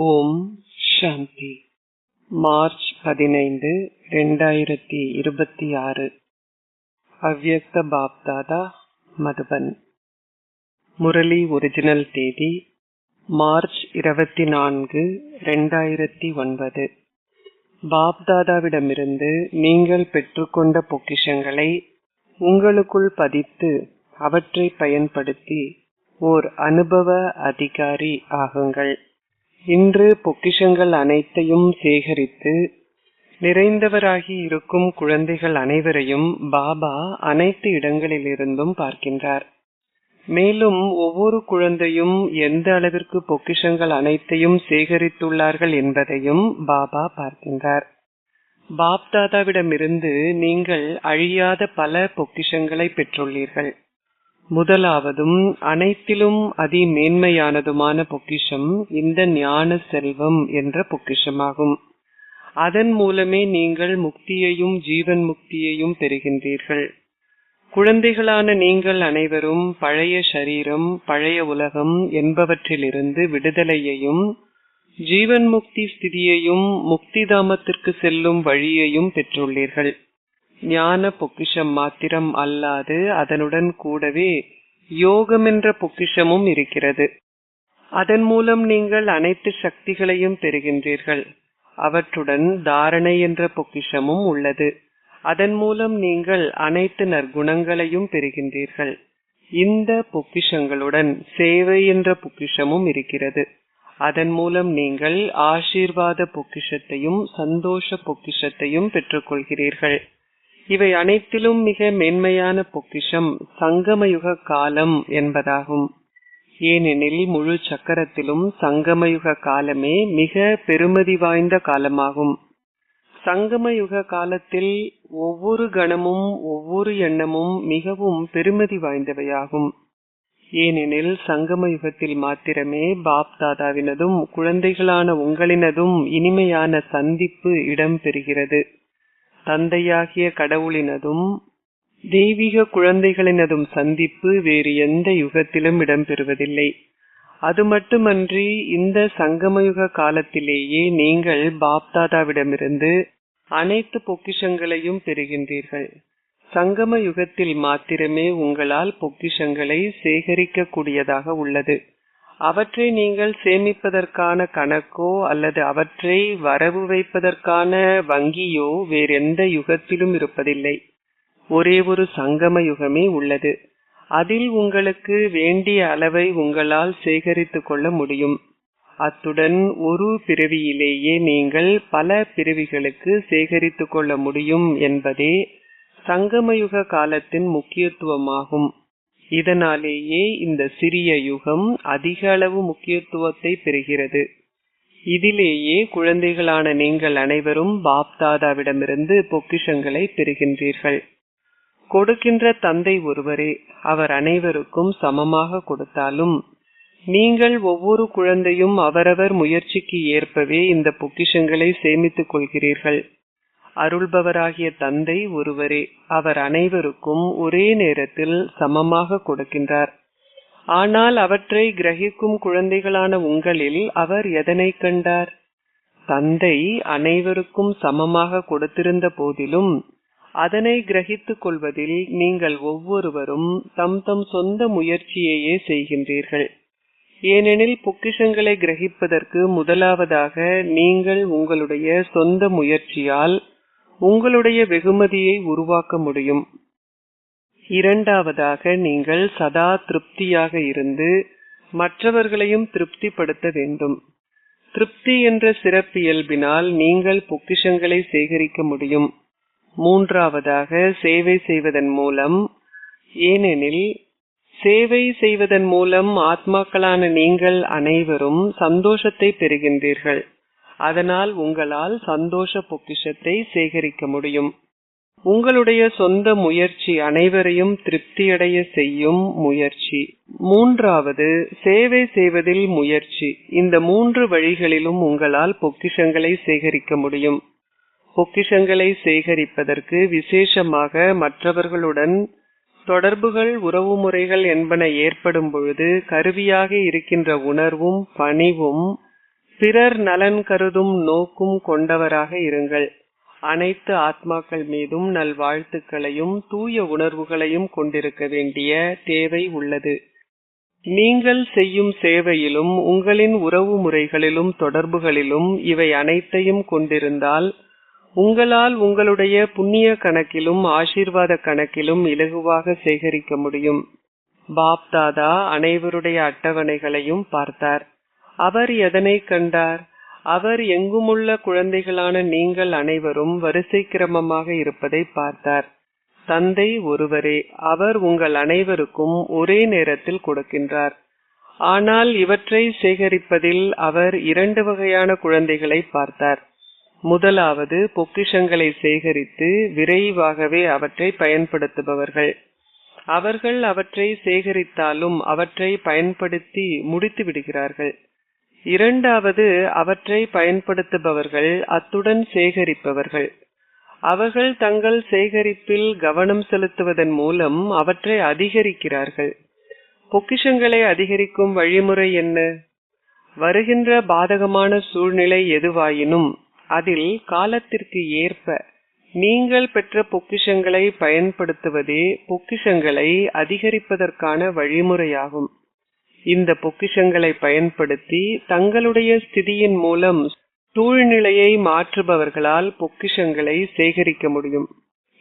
ஓம் சாந்தி. March 15, 2026. அவ்யக்த Bapdada, Madhuban. Murali original தேதி March 24, 2009. பாப்தாதாவிடமிருந்து நீங்கள் பெற்றுக்கொண்ட பொக்கிஷங்களை உங்களுக்குள் பதித்து அவற்றை பயன்படுத்தி ஓர் அனுபவ அதிகாரி ஆகுங்கள். இன்று பொக்கிஷங்கள் அனைத்தையும் சேகரித்து நிறைந்தவராகி இருக்கும் குழந்தைகள் அனைவரையும் பாபா அனைத்து இடங்களிலிருந்தும் பார்க்கின்றார். மேலும் ஒவ்வொரு குழந்தையும் எந்த அளவிற்கு பொக்கிஷங்கள் அனைத்தையும் சேகரித்துள்ளார்கள் என்பதையும் பாபா பார்க்கின்றார். பாப்தாதாவிடமிருந்து நீங்கள் அழியாத பல பொக்கிஷங்களை பெற்றுள்ளீர்கள். முதலாவதும் அனைத்திலும் அதி மேன்மையானதுமான பொக்கிஷம் இந்த ஞான செல்வம் என்ற பொக்கிஷமாகும். அதன் மூலமே நீங்கள் முக்தியையும் ஜீவன் முக்தியையும் பெறுகின்றீர்கள். குழந்தைகளான நீங்கள் அனைவரும் பழைய சரீரம், பழைய உலகம் என்பவற்றிலிருந்து விடுதலையையும் ஜீவன் முக்தி ஸ்திதியையும் முக்திதாமத்திற்கு செல்லும் வழியையும் பெற்றுள்ளீர்கள். ஞான பொக்கிஷம் மாத்திரம் அல்லாது அதனுடன் கூடவே யோகம் என்ற பொக்கிஷமும் இருக்கிறது. அதன் மூலம் நீங்கள் அனைத்து சக்திகளையும் பெறுகின்றீர்கள். அவற்றுடன் தாரணை என்ற பொக்கிஷமும் உள்ளது. அதன் மூலம் நீங்கள் அனைத்து நற்குணங்களையும் பெறுகின்றீர்கள். இந்த பொக்கிஷங்களுடன் சேவை என்ற பொக்கிஷமும் இருக்கிறது. அதன் மூலம் நீங்கள் ஆசீர்வாத பொக்கிஷத்தையும் சந்தோஷ பொக்கிஷத்தையும் பெற்றுக்கொள்கிறீர்கள். இவை அனைத்திலும் மிக மேன்மையான பொக்கிஷம் சங்கமயுக காலம் என்பதாகும். ஏனெனில் முழு சக்கரத்திலும் சங்கமயுக காலமே மிக பெருமதி வாய்ந்த காலமாகும். சங்கமயுக காலத்தில் ஒவ்வொரு கணமும் ஒவ்வொரு எண்ணமும் மிகவும் பெருமதி வாய்ந்தவையாகும். ஏனெனில் சங்கமயுகத்தில் மாத்திரமே பாப்தாதாவினதும் குழந்தைகளான உங்களினதும் இனிமையான சந்திப்பு இடம்பெறுகிறது. தந்தையாகிய கடவுளினதும் தெய்வீக குழந்தைகளினதும் சந்திப்பு வேறு எந்த யுகத்திலும் இடம்பெறுவதில்லை. அது மட்டுமன்றி இந்த சங்கமயுக காலத்திலேயே நீங்கள் பாப்தாதாவிடமிருந்து அனைத்து பொக்கிஷங்களையும் பெறுகின்றீர்கள். சங்கம யுகத்தில் மாத்திரமே உங்களால் பொக்கிஷங்களை சேகரிக்க கூடியதாக உள்ளது. அவற்றை நீங்கள் சேமிப்பதற்கான கணக்கோ அல்லது அவற்றை வரவு வைப்பதற்கான வங்கியோ வேறெந்த யுகத்திலும் இருப்பதில்லை. ஒரே ஒரு சங்கம யுகமே உள்ளது. அதில் உங்களுக்கு வேண்டிய அளவை உங்களால் சேகரித்து கொள்ள முடியும். அத்துடன் ஒரு பிறவியிலேயே நீங்கள் பல பிறவிகளுக்கு சேகரித்து கொள்ள முடியும் என்பதே சங்கமயுக காலத்தின் முக்கியத்துவமாகும். இதனாலேயே இந்த சிறிய யுகம் அதிக அளவு முக்கியத்துவத்தை பெறுகிறது. இதிலேயே குழந்தைகளான நீங்கள் அனைவரும் பாப்தாதாவிடமிருந்து பொக்கிஷங்களை பெறுகின்றீர்கள். கொடுக்கின்ற தந்தை ஒருவரே. அவர் அனைவருக்கும் சமமாக கொடுத்தாலும் நீங்கள் ஒவ்வொரு குழந்தையும் அவரவர் முயற்சிக்கு ஏற்பவே இந்த பொக்கிஷங்களை சேமித்துக் கொள்கிறீர்கள். அருள்பவராகிய தந்தை ஒருவரே. அவர் அனைவருக்கும் ஒரே நேரத்தில் சமமாக கொடுக்கின்றார். ஆனால் அவற்றை கிரகிக்கும் குழந்தைகளான உங்களில் அவர் எதனை கண்டார்? தந்தை அனைவருக்கும் சமமாக கொடுத்திருந்த போதிலும் அதனை கிரகித்துக் கொள்வதில் நீங்கள் ஒவ்வொருவரும் தம் தம் சொந்த முயற்சியையே செய்கின்றீர்கள். ஏனெனில் பொக்கிஷங்களை கிரகிப்பதற்கு முதலாவதாக நீங்கள் உங்களுடைய சொந்த முயற்சியால் உங்களுடைய வெகுமதியை உருவாக்க முடியும். இரண்டாவதாக நீங்கள் சதா திருப்தியாக இருந்து மற்றவர்களையும் திருப்திப்படுத்த வேண்டும். திருப்தி என்ற சிறப்பியல்பினால் நீங்கள் பொக்கிஷங்களை சேகரிக்க முடியும். மூன்றாவதாக சேவை செய்வதன் மூலம். ஏனெனில் சேவை செய்வதன் மூலம் ஆத்மாக்களான நீங்கள் அனைவரும் சந்தோஷத்தை பெறுகின்றீர்கள். அதனால் உங்களால் சந்தோஷ பொக்கிஷத்தை சேகரிக்க முடியும். உங்களுடைய சொந்த முயற்சி அனைவரையும் திருப்தியடைய செய்யும் முயற்சி. மூன்றாவது சேவை செய்வதில் முயற்சி. இந்த மூன்று வழிகளிலும் உங்களால் பொக்கிஷங்களை சேகரிக்க முடியும். பொக்கிஷங்களை சேகரிப்பதற்கு விசேஷமாக மற்றவர்களுடன் தொடர்புகள், உறவுமுறைகள் என்பன ஏற்படும் பொழுது கருவியாக இருக்கின்ற உணர்வும் பணிவும் பிறர் நலன் கருதும் நோக்கும் கொண்டவராக இருங்கள். அனைத்து ஆத்மாக்கள் மீதும் நல்வாழ்த்துக்களையும் தூய உணர்வுகளையும் கொண்டிருக்க வேண்டிய தேவை உள்ளது. நீங்கள் செய்யும் சேவையிலும் உங்களின் உறவு முறைகளிலும் தொடர்புகளிலும் இவை அனைத்தையும் கொண்டிருந்தால் உங்களால் உங்களுடைய புண்ணிய கணக்கிலும் ஆசீர்வாத கணக்கிலும் இலகுவாக சேகரிக்க முடியும். பாப் தாதா அனைவருடைய அட்டவணைகளையும் பார்த்தார். அவர் எதனை கண்டார்? அவர் எங்குமுள்ள குழந்தைகளான நீங்கள் அனைவரும் வரிசை கிரமமாக இருப்பதை பார்த்தார். தந்தை ஒருவரே, அவர் உங்கள் அனைவருக்கும் ஒரே நேரத்தில் கொடுக்கின்றார். ஆனால் இவற்றை சேகரிப்பதில் அவர் 2 வகையான குழந்தைகளை பார்த்தார். முதலாவது பொக்கிஷங்களை சேகரித்து விரைவாகவே அவற்றை பயன்படுத்துபவர்கள். அவர்கள் அவற்றை சேகரித்தாலும் அவற்றை பயன்படுத்தி முடித்து விடுகிறார்கள். இரண்டாவது அவற்றை பயன்படுத்துபவர்கள், அத்துடன் சேகரிப்பவர்கள். அவர்கள் தங்கள் சேகரிப்பில் கவனம் செலுத்துவதன் மூலம் அவற்றை அதிகரிக்கிறார்கள். பொக்கிஷங்களை அதிகரிக்கும் வழிமுறை என்ன? வருகின்ற பாதகமான சூழ்நிலை எதுவாயினும் அதில் காலத்திற்கு ஏற்ப நீங்கள் பெற்ற பொக்கிஷங்களை பயன்படுத்துவதே பொக்கிஷங்களை அதிகரிப்பதற்கான வழிமுறையாகும். இந்த பொக்கிஷங்களை பயன்படுத்தி தங்களுடைய ஸ்திதியின் மூலம் சூழ்நிலையை மாற்றுபவர்களால் பொக்கிஷங்களை சேகரிக்க முடியும்.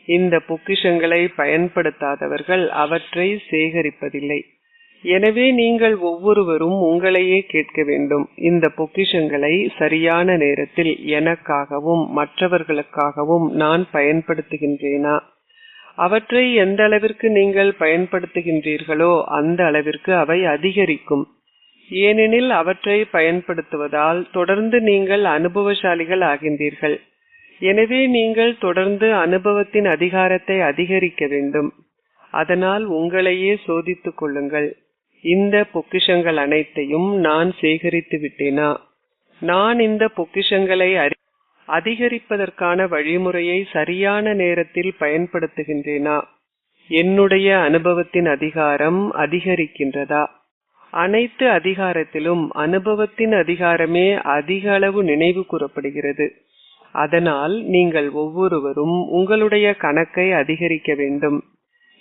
இந்த பொக்கிஷங்களை பயன்படுத்தாதவர்கள் அவற்றை சேகரிப்பதில்லை. எனவே நீங்கள் ஒவ்வொருவரும் உங்களையே கேட்க வேண்டும், இந்த பொக்கிஷங்களை சரியான நேரத்தில் எனக்காகவும் மற்றவர்களுக்காகவும் நான் பயன்படுத்துகின்றேனா? அவற்றை எந்த அளவிற்கு நீங்கள் பயன்படுத்துகின்றீர்களோ அந்த அளவிற்கு அவை அதிகரிக்கும். ஏனெனில் அவற்றை பயன்படுத்துவதால் தொடர்ந்து நீங்கள் அனுபவசாலிகள் ஆகின்றீர்கள். எனவே நீங்கள் தொடர்ந்து அனுபவத்தின் அதிகாரத்தை அதிகரிக்க வேண்டும். அதனால் உங்களையே சோதித்துக் கொள்ளுங்கள். இந்த பொக்கிஷங்கள் அனைத்தையும் நான் சேகரித்து விட்டேனா? நான் இந்த பொக்கிஷங்களை அதிகரிப்பதற்கான வழிமுறையை சரியான நேரத்தில் பயன்படுத்துகின்றேனா? என்னுடைய அனுபவத்தின் அதிகாரம் அதிகரிக்கின்றதா? அனைத்து அதிகாரத்திலும் அனுபவத்தின் அதிகாரமே அதிக அளவு நினைவு கூறப்படுகிறது. அதனால் நீங்கள் ஒவ்வொருவரும் உங்களுடைய கணக்கை அதிகரிக்க வேண்டும்.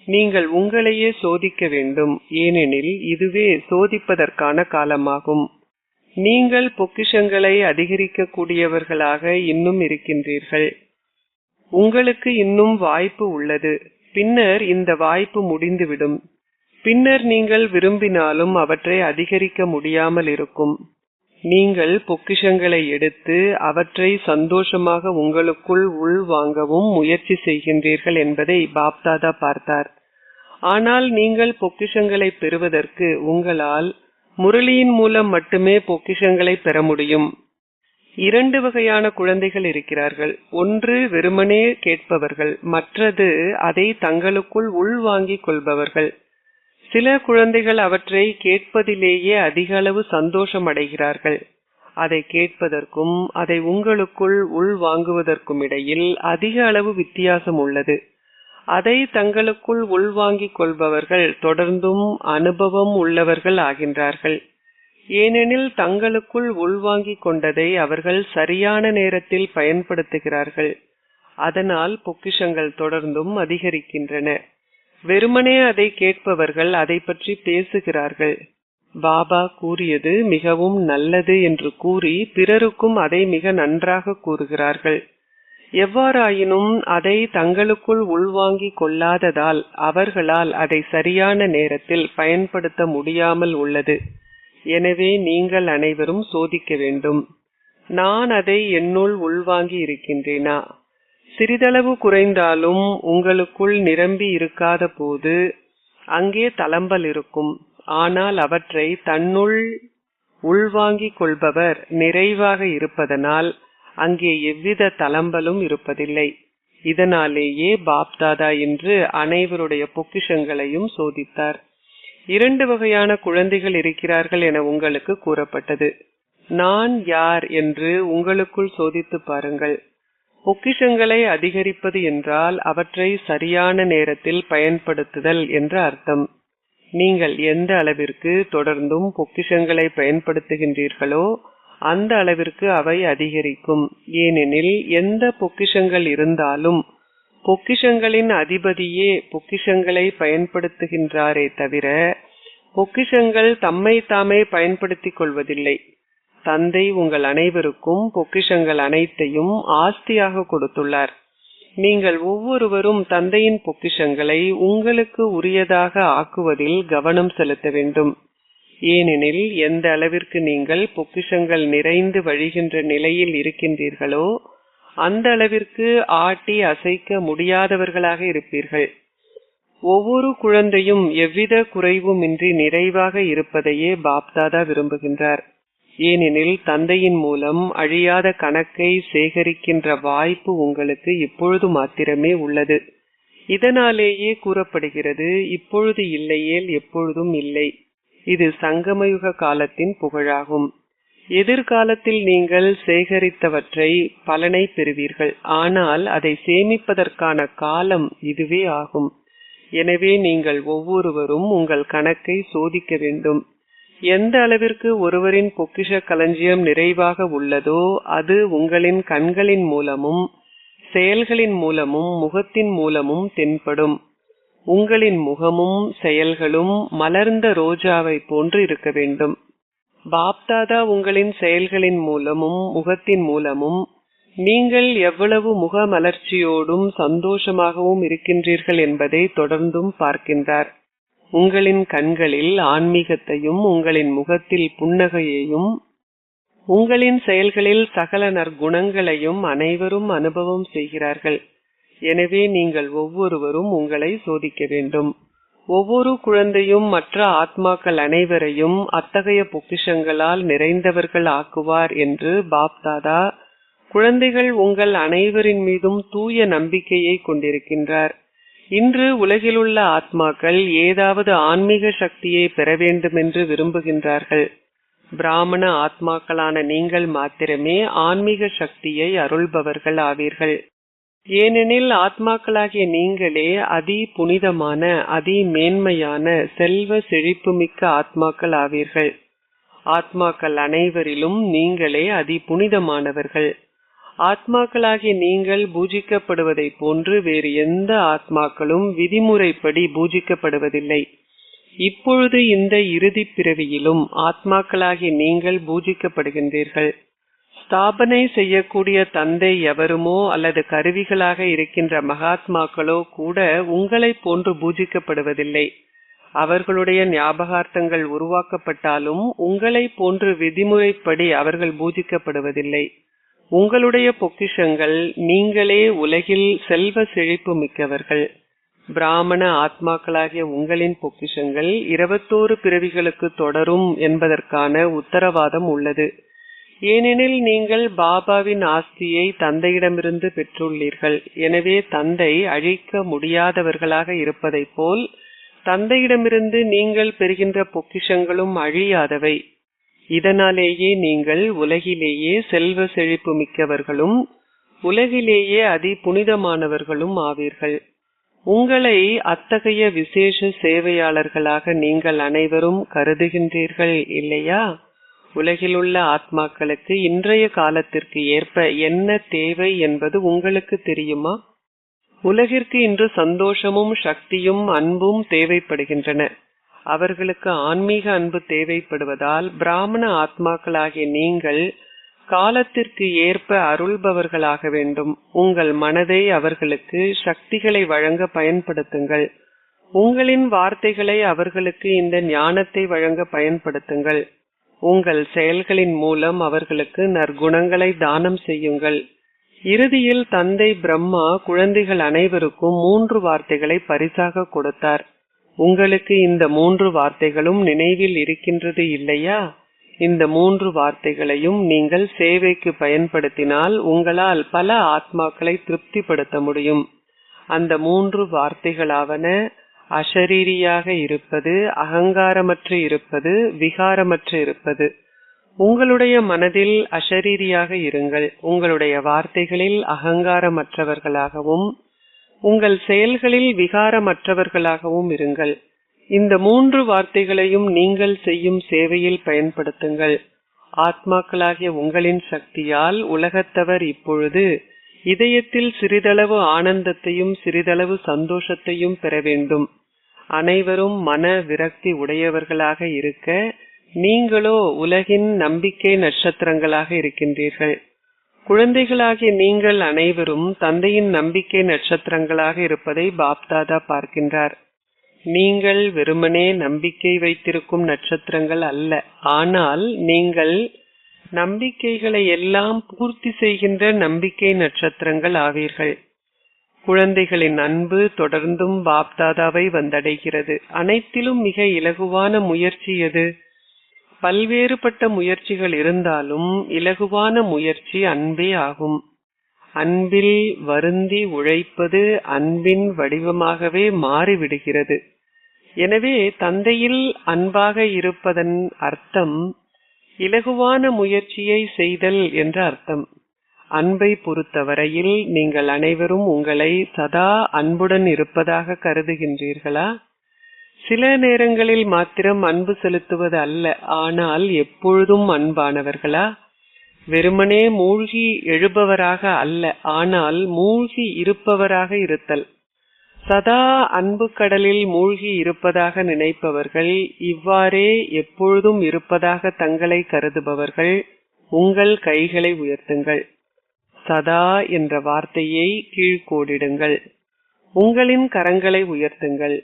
நீங்கள் உங்களையே சோதிக்க வேண்டும். ஏனெனில் இதுவே சோதிப்பதற்கான காலமாகும். நீங்கள் பொக்கிஷங்களை அதிகரிக்க கூடியவர்களாக இன்னும் இருக்கின்றீர்கள். உங்களுக்கு இன்னும் வாய்ப்பு உள்ளது. பின்னர் இந்த வாய்ப்பு முடிந்துவிடும். பின்னர் நீங்கள் விரும்பினாலும் அவற்றை அதிகரிக்க முடியாமல் இருக்கும். நீங்கள் பொக்கிஷங்களை எடுத்து அவற்றை சந்தோஷமாக உங்களுக்குள் உள்வாங்கவும் முயற்சி செய்கின்றீர்கள் என்பதை பாப்தாதா பார்த்தார். ஆனால் நீங்கள் பொக்கிஷங்களை பெறுவதற்கு உங்களால் முரளியின் மூலம் மட்டுமே பொக்கிஷங்களை பெற முடியும். 2 வகையான குழந்தைகள் இருக்கிறார்கள். ஒன்று வெறுமனே கேட்பவர்கள், மற்றது அதை தங்களுக்குள் உள்வாங்கிக் கொள்பவர்கள். சில குழந்தைகள் அவற்றை கேட்பதிலேயே அதிக அளவு சந்தோஷம் அடைகிறார்கள். அதை கேட்பதற்கும் அதை உங்களுக்குள் உள்வாங்குவதற்கும் இடையில் அதிக அளவு வித்தியாசம் உள்ளது. அதை தங்களுக்குள் உள்வாங்கிக் கொள்பவர்கள் தொடர்ந்தும் அனுபவம் உள்ளவர்கள் ஆகின்றார்கள். ஏனெனில் தங்களுக்குள் உள்வாங்கிக் கொண்டதை அவர்கள் சரியான நேரத்தில் பயன்படுத்துகிறார்கள். அதனால் பொக்கிஷங்கள் தொடர்ந்தும் அதிகரிக்கின்றன. வெறுமனே அதை கேட்பவர்கள் அதை பற்றி பேசுகிறார்கள். பாபா கூறியது மிகவும் நல்லது என்று கூறி பிறருக்கும் அதை மிக நன்றாக கூறுகிறார்கள். எவ்வாறாயினும் அதை தங்களுக்குள் உள்வாங்கிக் கொள்ளாததால் அவர்களால் அதை சரியான நேரத்தில் பயன்படுத்த முடியாமல் உள்ளது. எனவே நீங்கள் அனைவரும் சோதிக்க வேண்டும். நான் அதை என்னுள் உள்வாங்கி இருக்கின்றேனா? சிறிதளவு குறைந்தாலும் உங்களுக்குள் நிரம்பி இருக்காத போது அங்கே தளம்பல் இருக்கும். ஆனால் அவற்றை தன்னுள் உள்வாங்கிக் கொள்பவர் நிறைவாக இருப்பதனால் அங்கே எவ்வித தளம்பலும் இருப்பதில்லை. இதனாலேயே பாப்தாதா என்று அனைவருடைய பொக்கிஷங்களையும் சோதித்தார். 2 வகையான குழந்தைகள் இருக்கிறார்கள் என உங்களுக்கு கூறப்பட்டது. நான் யார் என்று உங்களுக்குள் சோதித்து பாருங்கள். பொக்கிஷங்களை அதிகரிப்பது என்றால் அவற்றை சரியான நேரத்தில் பயன்படுத்துதல் என்று அர்த்தம். நீங்கள் எந்த அளவிற்கு தொடர்ந்தும் பொக்கிஷங்களை பயன்படுத்துகின்றீர்களோ அந்த அளவிற்கு அவை அதிகரிக்கும். ஏனெனில் எந்த பொக்கிஷங்கள் இருந்தாலும் பொக்கிஷங்களின் அதிபதியே பொக்கிஷங்களை பயன்படுத்துகின்றாரே தவிர பொக்கிஷங்கள் தம்மை தாமே பயன்படுத்திக் கொள்வதில்லை. தந்தை உங்கள் அனைவருக்கும் பொக்கிஷங்கள் அனைத்தையும் ஆஸ்தியாக கொடுத்துள்ளார். நீங்கள் ஒவ்வொருவரும் தந்தையின் பொக்கிஷங்களை உங்களுக்கு உரியதாக ஆக்குவதில் கவனம் செலுத்த வேண்டும். ஏனெனில் எந்த அளவிற்கு நீங்கள் பொக்கிஷங்கள் நிறைந்து வழிகின்ற நிலையில் இருக்கின்றீர்களோ அந்த அளவிற்கு ஆட்டி அசைக்க முடியாதவர்களாக இருப்பீர்கள். ஒவ்வொரு குழந்தையும் எவ்வித குறைவுமின்றி நிறைவாக இருப்பதையே பாப்தாதா விரும்புகின்றார். ஏனெனில் தந்தையின் மூலம் அழியாத கணக்கை சேகரிக்கின்ற வாய்ப்பு உங்களுக்கு இப்பொழுது மாத்திரமே உள்ளது. இதனாலேயே கூறப்படுகிறது, இப்பொழுது இல்லையேல் எப்பொழுதும் இல்லை. இது சங்கமயுக காலத்தின் புகழாகும். எதிர்காலத்தில் நீங்கள் சேகரித்தவற்றை பலனை பெறுவீர்கள். ஆனால் அதை சேமிப்பதற்கான காலம் இதுவே ஆகும். எனவே நீங்கள் ஒவ்வொருவரும் உங்கள் கணக்கை சோதிக்க வேண்டும். எந்த அளவிற்கு ஒருவரின் பொக்கிஷ களஞ்சியம் நிறைவாக உள்ளதோ அது உங்களின் கண்களின் மூலமும் செயல்களின் மூலமும் முகத்தின் மூலமும் தென்படும். உங்களின் முகமும் செயல்களும் மலர்ந்த ரோஜாவை போன்று இருக்க வேண்டும். பாப்தாதா உங்களின் செயல்களின் மூலமும் முகத்தின் மூலமும் நீங்கள் எவ்வளவு முக மலர்ச்சியோடும் சந்தோஷமாகவும் இருக்கின்றீர்கள் என்பதை தொடர்ந்தும் பார்க்கின்றார். உங்களின் கண்களில் ஆன்மீகத்தையும் உங்களின் முகத்தில் புன்னகையையும் உங்களின் செயல்களில் சகல நற்குணங்களையும் அனைவரும் அனுபவம் செய்கிறார்கள். எனவே நீங்கள் ஒவ்வொருவரும் உங்களை சோதிக்க வேண்டும். ஒவ்வொரு குழந்தையும் மற்ற ஆத்மாக்கள் அனைவரையும் அத்தகைய பொக்கிஷங்களால் நிறைந்தவர்கள் ஆக்குவார் என்று பாப்தாதா குழந்தைகள் உங்கள் அனைவரின் மீதும் தூய நம்பிக்கையை கொண்டிருக்கின்றார். இன்று உலகிலுள்ள ஆத்மாக்கள் ஏதாவது ஆன்மீக சக்தியை பெற வேண்டும் என்று விரும்புகின்றார்கள். பிராமண ஆத்மாக்களான நீங்கள் மாத்திரமே ஆன்மீக சக்தியை அருள்பவர்கள் ஆவீர்கள். ஏனெனில் ஆத்மாக்களாகிய நீங்களே அதி புனிதமான அதி மேன்மையான செல்வ செழிப்புமிக்க ஆத்மாக்கள் ஆவீர்கள். ஆத்மாக்கள் அனைவரிலும் நீங்களே அதி புனிதமானவர்கள். ஆத்மாக்களாகிய நீங்கள் பூஜிக்கப்படுவதை போன்று வேறு எந்த ஆத்மாக்களும் விதிமுறைப்படி பூஜிக்கப்படுவதில்லை. இப்பொழுது இந்த இறுதி பிறவியிலும் ஆத்மாக்களாகிய நீங்கள் பூஜிக்கப்படுகின்றீர்கள். ஸ்தாபனை செய்யக்கூடிய தந்தை எவருமோ அல்லது கருவிகளாக இருக்கின்ற மகாத்மாக்களோ கூட உங்களை போன்று பூஜிக்கப்படுவதில்லை. அவர்களுடைய ஞாபகார்த்தங்கள் உருவாக்கப்பட்டாலும் உங்களை போன்று விதிமுறைப்படி அவர்கள் பூஜிக்கப்படுவதில்லை. உங்களுடைய பொக்கிஷங்கள் நீங்களே உலகில் செல்வ செழிப்பு மிக்கவர்கள். பிராமண ஆத்மாக்களாகிய உங்களின் பொக்கிஷங்கள் 21 பிறவிகளுக்கு தொடரும் என்பதற்கான உத்தரவாதம் உள்ளது. ஏனெனில் நீங்கள் பாபாவின் ஆஸ்தியை தந்தையிடமிருந்து பெற்றுள்ளீர்கள். எனவே தந்தை அழிக்க முடியாதவர்களாக இருப்பதை போல் தந்தையிடமிருந்து நீங்கள் பெறுகின்ற பொக்கிஷங்களும் அழியாதவை. இதனாலேயே நீங்கள் உலகிலேயே செல்வ செழிப்பு மிக்கவர்களும் உலகிலேயே அதி புனிதமானவர்களும் ஆவீர்கள். உங்களை அத்தகைய விசேஷ சேவையாளர்களாக நீங்கள் அனைவரும் கருதுகின்றீர்கள் இல்லையா? உலகிலுள்ள ஆத்மாக்களுக்கு இன்றைய காலத்திற்கு ஏற்ப என்ன தேவை என்பது உங்களுக்கு தெரியுமா? உலகிற்கு இன்று சந்தோஷமும் சக்தியும் அன்பும் தேவைப்படுகின்றன. அவர்களுக்கு ஆன்மீக அன்பு தேவைப்படுவதால் பிராமண ஆத்மாக்களாகிய நீங்கள் காலத்திற்கு ஏற்ப அருள்பவர்களாக வேண்டும். உங்கள் மனதை அவர்களுக்கு சக்திகளை வழங்க பயன்படுத்துங்கள். உங்களின் வார்த்தைகளை அவர்களுக்கு இந்த ஞானத்தை வழங்க பயன்படுத்துங்கள். உங்கள் செயல்களின் மூலம் அவர்களுக்கு நற்குணங்களை தானம் செய்யுங்கள். இறுதியில் தந்தை பிரம்மா குழந்தைகள் அனைவருக்கும் 3 வார்த்தைகளை பரிசாக கொடுத்தார். உங்களுக்கு இந்த 3 வார்த்தைகளும் நினைவில் இருக்கின்றது இல்லையா? இந்த 3 வார்த்தைகளையும் நீங்கள் சேவைக்கு பயன்படுத்தினால் உங்களால் பல ஆத்மாக்களை திருப்திப்படுத்த முடியும். அந்த 3 வார்த்தைகளாவன அஷரீரியாக இருப்பது, அகங்காரமற்று இருப்பது, விகாரமற்று இருப்பது. உங்களுடைய மனதில் அஷரீரியாக இருங்கள். உங்களுடைய வார்த்தைகளில் அகங்காரமற்றவர்களாகவும் உங்கள் செயல்களில் விகாரமற்றவர்களாகவும் இருங்கள். இந்த 3 வார்த்தைகளையும் நீங்கள் செய்யும் சேவையில் பயன்படுத்துங்கள். ஆத்மாக்களாகிய உங்களின் சக்தியால் உலகத்தவர் இப்பொழுது இதயத்தில் சிறிதளவு ஆனந்தத்தையும் சிறிதளவு சந்தோஷத்தையும் பெற வேண்டும். அனைவரும் மன விரக்தி உடையவர்களாக இருக்க, நீங்களோ உலகின் நம்பிக்கை நட்சத்திரங்களாக இருக்கின்றீர்கள். குழந்தைகளாகிய நீங்கள் அனைவரும் தந்தையின் நம்பிக்கை நட்சத்திரங்களாக இருப்பதை பாப்தாதா பார்க்கின்றார். நீங்கள் வெறுமனே நம்பிக்கை வைத்திருக்கும் நட்சத்திரங்கள் அல்ல, ஆனால் நீங்கள் நம்பிக்கைகளை எல்லாம் பூர்த்தி செய்கின்ற நம்பிக்கை நட்சத்திரங்கள் ஆவீர்கள். குழந்தைகளின் அன்பு தொடர்ந்தும் பாப்தாதாவை வந்தடைகிறது. அனைத்திலும் மிக இலகுவான முயற்சி எது? பல்வேறுபட்ட முயற்சிகள் இருந்தாலும் இலகுவான முயற்சி அன்பே ஆகும். அன்பில் வருந்தி உழைப்பது அன்பின் வடிவமாகவே மாறிவிடுகிறது. எனவே தந்தையில் அன்பாக இருப்பதன் அர்த்தம் இலகுவான முயற்சியை செய்தல் என்ற அர்த்தம். அன்பை பொறுத்தவரையில் நீங்கள் அனைவரும் உங்களை சதா அன்புடன் இருப்பதாக கருதுகின்றீர்களா? சில நேரங்களில் மாத்திரம் அன்பு செலுத்துவது அல்ல, ஆனால் எப்பொழுதும் அன்பானவர்களா? வெறுமனே மூழ்கி எழுபவராக அல்ல, ஆனால் மூழ்கி இருப்பவராக இருத்தல். சதா அன்பு கடலில் மூழ்கி இருப்பதாக நினைப்பவர்கள், இவ்வாறே எப்பொழுதும் இருப்பதாக தங்களை கருதுபவர்கள், உங்கள் கைகளை உயர்த்துங்கள். சதா என்ற வார்த்தையை கீழ்கோடிடுங்கள். உங்களின் கரங்களை உயர்த்துங்கள்.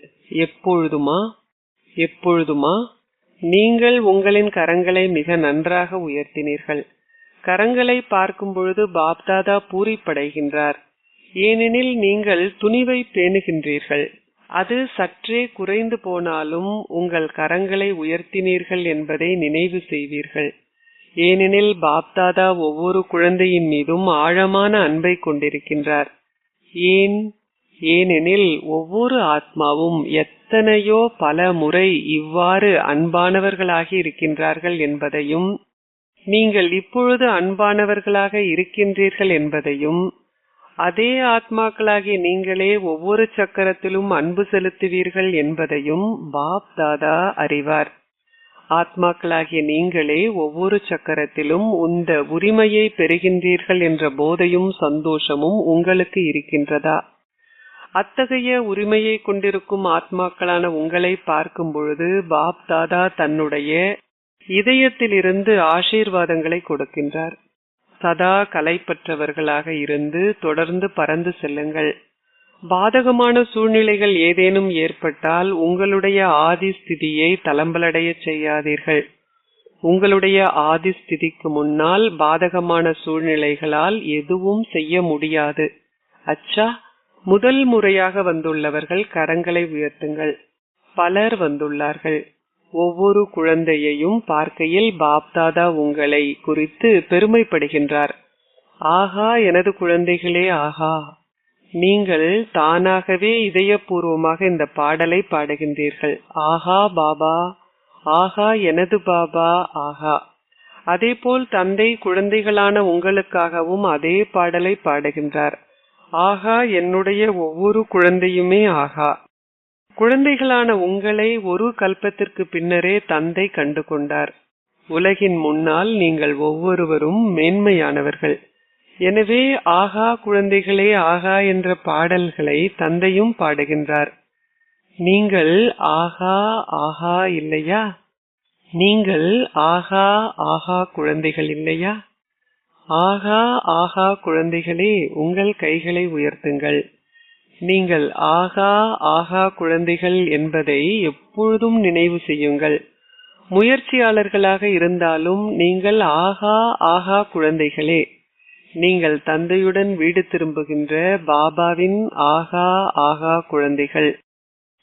எப்பொழுதுமா? எப்பொழுதுமா? நீங்கள் உங்களின் கரங்களை மிக நன்றாக உயர்த்தினீர்கள். கரங்களை பார்க்கும் பொழுது பாப்தாதா பூரிப்படைகின்றார். ஏனெனில் நீங்கள் துணிவை பேணுகின்றீர்கள். அது சற்றே குறைந்து போனாலும் உங்கள் கரங்களை உயர்த்தினீர்கள் என்பதை நினைவு செய்வீர்கள். ஏனெனில் பாப்தாதா ஒவ்வொரு குழந்தையின் மீதும் ஆழமான அன்பை கொண்டிருக்கின்றார். ஏனெனில் ஒவ்வொரு ஆத்மாவும் எத்தனையோ பல முறை இவ்வாறு அன்பானவர்களாகி இருக்கின்றார்கள் என்பதையும், நீங்கள் இப்பொழுது அன்பானவர்களாக இருக்கின்றீர்கள் என்பதையும், அதே ஆத்மாக்களாகிய நீங்களே ஒவ்வொரு சக்கரத்திலும் அன்பு செலுத்துவீர்கள் என்பதையும் பாப்தாதா அறிவார். ஆத்மாக்களாகிய நீங்களே ஒவ்வொரு சக்கரத்திலும் இந்த உரிமையை பெறுகின்றீர்கள் என்ற போதையும் சந்தோஷமும் உங்களுக்கு இருக்கின்றதா? அத்தகைய உரிமையை கொண்டிருக்கும் ஆத்மாக்களான உங்களை பார்க்கும் பொழுது பாப்தாதா தன்னுடைய இதயத்திலிருந்து ஆசீர்வாதங்களை கொடுக்கின்றார். சதா கலைப்பற்றவர்களாக இருந்து தொடர்ந்து பறந்து செல்லுங்கள். பாதகமான சூழ்நிலைகள் ஏதேனும் ஏற்பட்டால் உங்களுடைய ஆதி ஸ்திதியை தளம்பலடைய செய்யாதீர்கள். உங்களுடைய ஆதி ஸ்திதிக்கு முன்னால் பாதகமான சூழ்நிலைகளால் எதுவும் செய்ய முடியாது. அச்சா, முதல் முறையாக வந்துள்ளவர்கள் கரங்களை உயர்த்துங்கள். பலர் வந்துள்ளார்கள். ஒவ்வொரு குழந்தையையும் பார்க்கையில் பாப்தாதா உங்களை குறித்து பெருமைப்படுகின்றார். ஆகா எனது குழந்தைகளே, ஆகா! நீங்கள் தானாகவே இதயபூர்வமாக இந்த பாடலை பாடுகின்றீர்கள். ஆகா பாபா, ஆகா எனது பாபா, ஆகா! அதேபோல் தந்தை குழந்தைகளான உங்களுக்காகவும் அதே பாடலை பாடுகின்றார். ஆகா என்னுடைய ஒவ்வொரு குழந்தையுமே ஆகா! குழந்தைகளான உங்களை ஒரு கல்பத்திற்கு பின்னரே தந்தை கண்டு கொண்டார். உலகின் முன்னால் நீங்கள் ஒவ்வொருவரும் மேன்மையானவர்கள். எனவே ஆகா குழந்தைகளே, ஆகா என்ற பாடல்களை தந்தையும் பாடுகின்றார். நீங்கள் ஆகா ஆகா இல்லையா? நீங்கள் ஆகா ஆகா குழந்தைகள் இல்லையா? ஆகா ஆகா குழந்தைகளே, உங்கள் கைகளை உயர்த்துங்கள். நீங்கள் ஆகா ஆகா குழந்தைகள் என்பதை எப்பொழுதும் நினைவு செய்யுங்கள். முயற்சியாளர்களாக இருந்தாலும் நீங்கள் ஆகா ஆகா குழந்தைகளே. நீங்கள் தந்தையுடன் வீடு திரும்புகின்ற பாபாவின் ஆகா ஆகா குழந்தைகள்.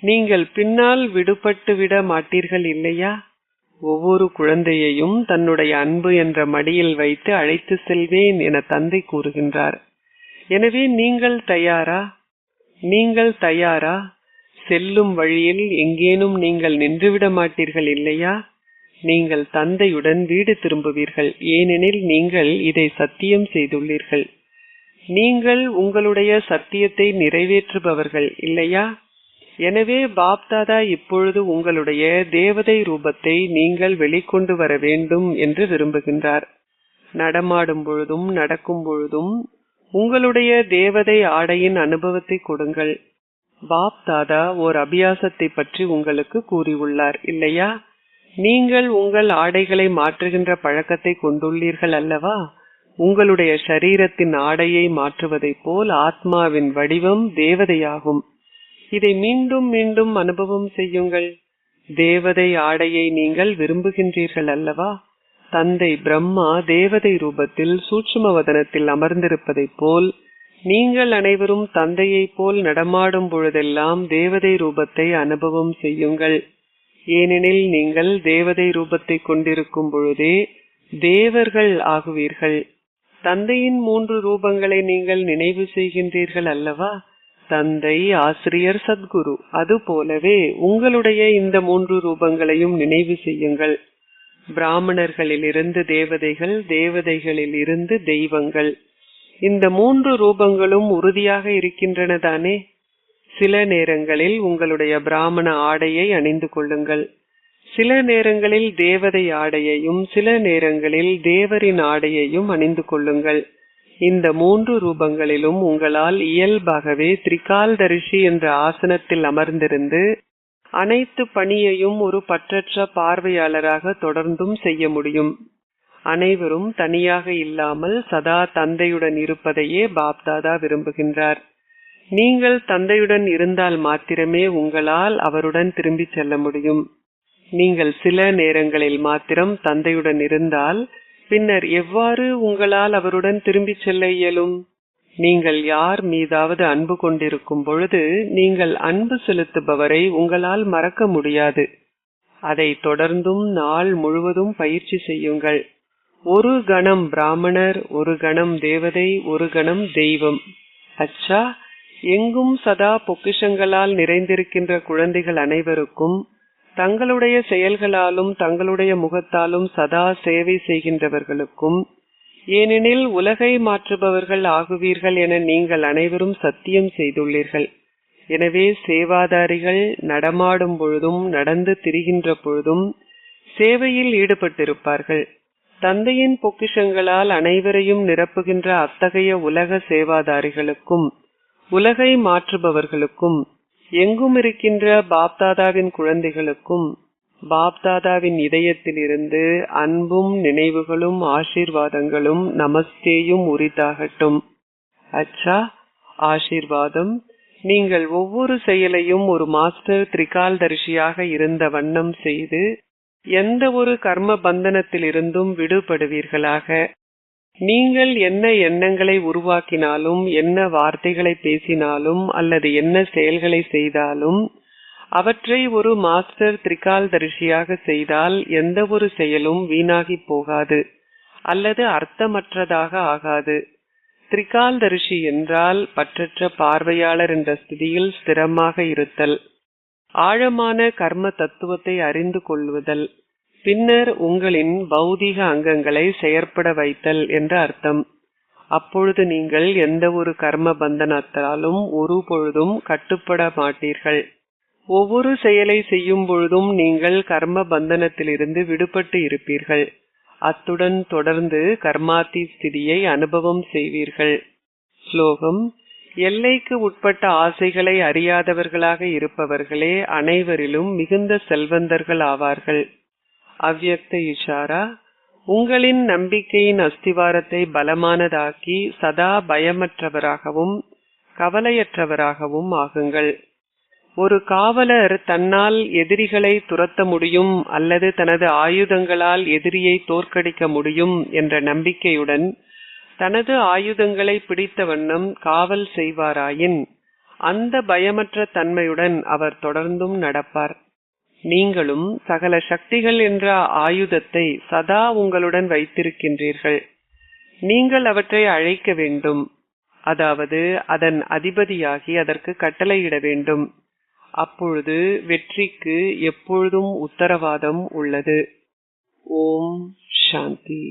நீங்கள் பின்னால் விடுபட்டு விட மாட்டீர்கள் இல்லையா? ஒவ்வொரு குழந்தையையும் தன்னுடைய அன்பு என்ற மடியில் வைத்து அழைத்து செல்வேன் என தந்தை கூறுகின்றார். எனவே நீங்கள் தயாரா? நீங்கள் தயாரா? செல்லும் வழியில் எங்கேனும் நீங்கள் நின்றுவிட மாட்டீர்கள் இல்லையா? நீங்கள் தந்தையுடன் வீடு திரும்புவீர்கள். ஏனெனில் நீங்கள் இதை சத்தியம் செய்துள்ளீர்கள். நீங்கள் உங்களுடைய சத்தியத்தை நிறைவேற்றுபவர்கள் இல்லையா? எனவே பாப்தாதா இப்பொழுது உங்களுடைய தேவதை ரூபத்தை நீங்கள் வெளிக்கொண்டு வர வேண்டும் என்று விரும்புகின்றார். நடமாடும் பொழுதும் நடக்கும் பொழுதும் உங்களுடைய தேவதை ஆடையின் அனுபவத்தை கொடுங்கள். பாப்தாதா ஓர் அபியாசத்தை பற்றி உங்களுக்கு கூறியுள்ளார் இல்லையா? நீங்கள் உங்கள் ஆடைகளை மாற்றுகின்ற பழக்கத்தை கொண்டுள்ளீர்கள் அல்லவா? உங்களுடைய சரீரத்தின் ஆடையை மாற்றுவதைப் போல் ஆத்மாவின் வடிவம் தேவதையாகும். இதை மீண்டும் மீண்டும் அனுபவம் செய்யுங்கள். தேவதை ஆடையை நீங்கள் விரும்புகின்றீர்கள் அல்லவா? தந்தை பிரம்மா தேவதை ரூபத்தில் சூட்சும வதனத்தில் அமர்ந்திருப்பதைப் போல் நீங்கள் அனைவரும் தந்தையைப் போல் நடமாடும் பொழுதெல்லாம் தேவதை ரூபத்தை அனுபவம் செய்யுங்கள். ஏனெனில் நீங்கள் தேவதை ரூபத்தை கொண்டிருக்கும் பொழுதே தேவர்கள் ஆகுவீர்கள். தந்தையின் 3 ரூபங்களை நீங்கள் நினைவு செய்கின்றீர்கள் அல்லவா? தந்தை, ஆசிரியர், சத்குரு. அதுபோலவே உங்களுடைய இந்த 3 ரூபங்களையும் நினைவு செய்யுங்கள். பிராமணர்களிலிருந்து தேவதைகள், தேவதைகளில் இருந்து தெய்வங்கள். இந்த 3 ரூபங்களும் உறுதியாக இருக்கின்றன தானே? சில நேரங்களில் உங்களுடைய பிராமண ஆடையை அணிந்து கொள்ளுங்கள். சில நேரங்களில் தேவதை ஆடையையும் சில நேரங்களில் தேவரின் ஆடையையும் அணிந்து கொள்ளுங்கள். இந்த 3 ரூபங்களிலும் உங்களால் இயல்பாகவே திரிகால்தரிசி என்ற ஆசனத்தில் அமர்ந்திருந்து அனைத்து பணியையும் ஒரு பற்றற்ற பார்வையாளராக தொடர்ந்தும் செய்ய முடியும். அனைவரும் தனியாக இல்லாமல் சதா தந்தையுடன் இருப்பதையே பாப்தாதா விரும்புகின்றார். நீங்கள் தந்தையுடன் இருந்தால் மாத்திரமே உங்களால் அவருடன் திரும்பி செல்ல முடியும். நீங்கள் சில நேரங்களில் மாத்திரம் தந்தையுடன் இருந்தால் பின்னர் எவ்வாறு உங்களால் அவருடன் திரும்பி செல்ல இயலும்? நீங்கள் யார் மீதாவது அன்பு கொண்டிருக்கும் பொழுது நீங்கள் அன்பு செலுத்துபவரை உங்களால் மறக்க முடியாது. அதை தொடர்ந்தும் நாள் முழுவதும் பயிற்சி செய்யுங்கள். ஒரு கணம் பிராமணர், ஒரு கணம் தேவதை, ஒரு கணம் தெய்வம். அச்சா, எங்கும் சதா பொக்கிஷங்களால் நிறைந்திருக்கின்ற குழந்தைகள் அனைவருக்கும் தங்களுடைய செயல்களாலும் தங்களுடைய முகத்தாலும் சதா சேவை செய்கின்றவர்களுக்கும், ஏனெனில் உலகை மாற்றுபவர்கள் ஆகுவீர்கள் என நீங்கள் அனைவரும் சத்தியம் செய்துள்ளீர்கள். எனவே சேவாதாரிகள் நடமாடும் பொழுதும் நடந்து திரிகின்ற பொழுதும் சேவையில் ஈடுபட்டிருப்பார்கள். தந்தையின் பொக்கிஷங்களால் அனைவரையும் நிரப்புகின்ற அத்தகைய உலக சேவாதாரிகளுக்கும் உலகை மாற்றுபவர்களுக்கும் எங்கும் இருக்கின்ற பாப்தாதாவின் குழந்தைகளுக்கும் பாப்தாதாவின் இதயத்தில் இருந்து அன்பும் நினைவுகளும் ஆசீர்வாதங்களும் நமஸ்தேயும் உரித்தாகட்டும். அச்சா, ஆசீர்வாதம். நீங்கள் ஒவ்வொரு செயலையும் ஒரு மாஸ்டர் திரிகால்தரிசியாக இருந்த வண்ணம் செய்து எந்த ஒரு கர்ம பந்தனத்தில் இருந்தும் விடுபடுவீர்களாக. நீங்கள் என்ன எண்ணங்களை உருவாக்கினாலும், என்ன வார்த்தைகளை பேசினாலும் அல்லது என்ன செயல்களை செய்தாலும் அவற்றை ஒரு மாஸ்டர் திரிகால்தரிசியாக செய்தால் எந்த ஒரு செயலும் வீணாகி போகாது அல்லது அர்த்தமற்றதாக ஆகாது. திரிகால்தரிசி என்றால் பற்றற்ற பார்வையாளர் என்ற ஸ்திதியில் ஸ்திரமாக இருத்தல், ஆழமான கர்ம தத்துவத்தை அறிந்து கொள்ளுதல், பின்னர் உங்களின் பௌதீக அங்கங்களை செயற்பட வைத்தல் என்ற அர்த்தம். அப்பொழுது நீங்கள் எந்த ஒரு கர்ம பந்தனத்தாலும் ஒரு பொழுதும் கட்டுப்பட மாட்டீர்கள். ஒவ்வொரு செயலை செய்யும் பொழுதும் நீங்கள் கர்ம பந்தனத்திலிருந்து விடுபட்டு இருப்பீர்கள். அத்துடன் தொடர்ந்து கர்மாதி ஸ்திதியை அனுபவம் செய்வீர்கள். ஸ்லோகம்: எல்லைக்கு உட்பட்ட ஆசைகளை அறியாதவர்களாக இருப்பவர்களே அனைவரிலும் மிகுந்த செல்வந்தர்கள் ஆவார்கள். அவ்யக்த இஷாரா: உங்களின் நம்பிக்கையின் அஸ்திவாரத்தை பலமானதாக்கி சதா பயமற்றவராகவும் கவலையற்றவராகவும் ஆகுங்கள். ஒரு காவலர் தன்னால் எதிரிகளை துரத்த முடியும் அல்லது தனது ஆயுதங்களால் எதிரியை தோற்கடிக்க முடியும் என்ற நம்பிக்கையுடன் தனது ஆயுதங்களை பிடித்த வண்ணம் காவல் செய்வாராயின் அந்த பயமற்ற தன்மையுடன் அவர் தொடர்ந்தும் நடப்பார். நீங்களும் சகல சக்திகள் என்ற ஆயுதத்தை சதா உங்களுடன் வைத்திருக்கின்றீர்கள். நீங்கள் அவற்றை அழைக்க வேண்டும், அதாவது அதன் அதிபதியாகி அதற்கு கட்டளையிட வேண்டும். அப்பொழுது வெற்றிக்கு எப்பொழுதும் உத்தரவாதம் உள்ளது. ஓம் சாந்தி.